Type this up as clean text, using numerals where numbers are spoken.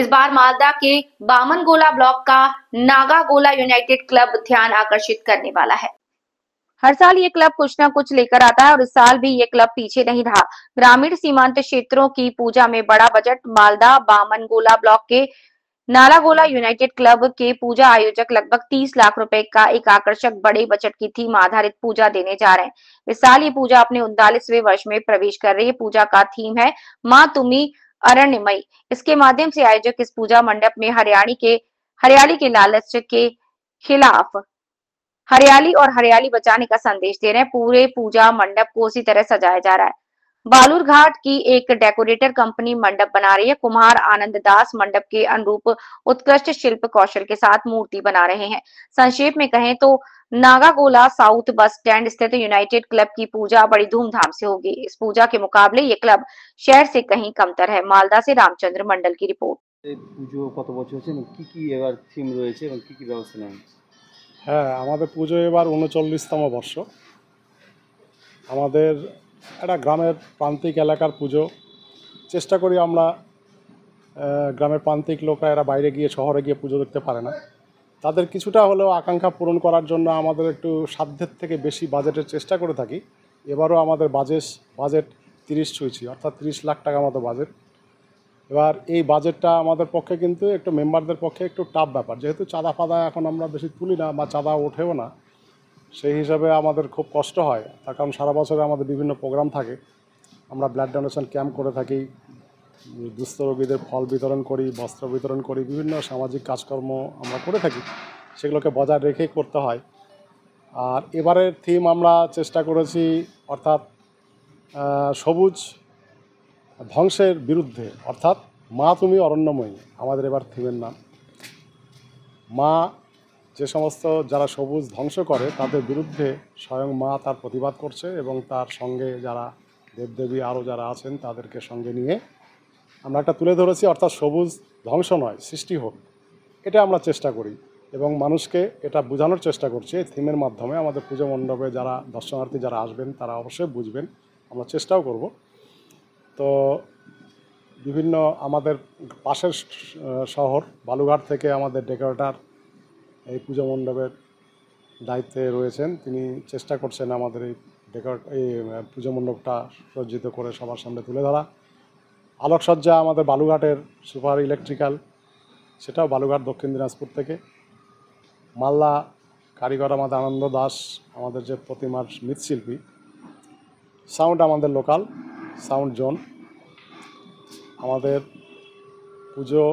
इस बार मालदा के बामनगोला ब्लॉक का नागागोला यूनाइटेड क्लब ध्यान आकर्षित करने वाला है। हर साल ये क्लब कुछ न कुछ लेकर आता है और इस साल भी ये क्लब पीछे नहीं रहा। ग्रामीण सीमांत क्षेत्रों की पूजा में बड़ा बजट। मालदा बामनगोला ब्लॉक के नालागोला यूनाइटेड क्लब के पूजा आयोजक लगभग 30 लाख रुपए का एक आकर्षक बड़े बजट की थीम आधारित पूजा देने जा रहे हैं। इस साल ये पूजा अपने 39वें वर्ष में प्रवेश कर रही है। पूजा का थीम है माँ तुम्ही अरण्यमयी। इसके माध्यम से आयोजक इस पूजा मंडप में हरियाली के लालच के खिलाफ हरियाली और हरियाली बचाने का संदेश दे रहे हैं। पूरे पूजा मंडप को उसी तरह सजाया जा रहा है। बालूरघाट की एक डेकोरेटर कंपनी मंडप बना रही है। कुम्हार आनंद दास मंडप के अनुरूप उत्कृष्ट शिल्प कौशल के साथ मूर्ति बना रहे हैं। संक्षेप में कहें तो नागागोला साउथ बस स्टैंड स्थित यूनाइटेड क्लब की पूजा बड़ी धूमधाम से होगी। इस पूजा के मुकाबले ये क्लब शहर से कहीं कमतर है। मालदा से रामचंद्र मंडल की रिपोर्ट। পুজো কত বছর হচ্ছে এবং কি এবার থিম রয়েছে এবং কি ব্যবস্থা নেন? হ্যাঁ, আমাদের পুজো এবার ৩৯তম বর্ষ। আমাদের একটা গ্রামের প্রান্তিক এলাকার পুজো। চেষ্টা করি আমরা গ্রামের প্রান্তিক লোকরা এরা বাইরে গিয়ে শহরে গিয়ে পুজো দেখতে পারে না, তাদের কিছুটা হলেও আকাঙ্ক্ষা পূরণ করার জন্য আমাদের একটু সাধ্যের থেকে বেশি বাজেটের চেষ্টা করে থাকি। এবারও আমাদের বাজেট ৩০ ছুঁয়েছি, অর্থাৎ ৩০ লাখ টাকা মতো বাজেট। এবার এই বাজেটটা আমাদের পক্ষে কিন্তু একটু মেম্বারদের পক্ষে একটু টাফ ব্যাপার, যেহেতু চাঁদা ফাদা এখন আমরা বেশি তুলি না বা চাঁদা ওঠেও না, সেই হিসাবে আমাদের খুব কষ্ট হয়। তার কারণ সারা বছরে আমাদের বিভিন্ন প্রোগ্রাম থাকে। আমরা ব্লাড ডোনেশন ক্যাম্প করে থাকি, দুস্থ রোগীদের ফল বিতরণ করি, বস্ত্র বিতরণ করি, বিভিন্ন সামাজিক কাজকর্ম আমরা করে থাকি, সেগুলোকে বজায় রেখেই করতে হয়। আর এবারের থিম আমরা চেষ্টা করেছি, অর্থাৎ সবুজ ধ্বংসের বিরুদ্ধে, অর্থাৎ মা তুমি অরণ্যময়ী আমাদের এবার থিমের নাম। মা যে সমস্ত যারা সবুজ ধ্বংস করে তাদের বিরুদ্ধে স্বয়ং মা তার প্রতিবাদ করছে এবং তার সঙ্গে যারা দেবদেবী আরও যারা আছেন তাদেরকে সঙ্গে নিয়ে আমরা একটা তুলে ধরেছি, অর্থাৎ সবুজ ধ্বংস নয়, সৃষ্টি হোক, এটা আমরা চেষ্টা করি এবং মানুষকে এটা বোঝানোর চেষ্টা করছি এই থিমের মাধ্যমে। আমাদের পুজো মণ্ডপে যারা দর্শনার্থী যারা আসবেন তারা অবশ্যই বুঝবেন, আমরা চেষ্টাও করব। তো বিভিন্ন আমাদের পাশের শহর বালুঘাট থেকে আমাদের ডেকোরেটর এই পুজো মণ্ডপের দায়িত্বে রয়েছেন, তিনি চেষ্টা করছেন আমাদের এই পুজো মণ্ডপটা সজ্জিত করে সবার সামনে তুলে ধরা। আলোকসজ্জা আমাদের বালুঘাটের সুপার ইলেকট্রিক্যাল, সেটাও বালুঘাট দক্ষিণ দিনাজপুর থেকে। মালদা কারিগর আমাদের আনন্দ দাস, আমাদের যে প্রতিমার মৃৎশিল্পী। সাউন্ড আমাদের লোকাল সাউন্ড জোন। আমাদের পুজো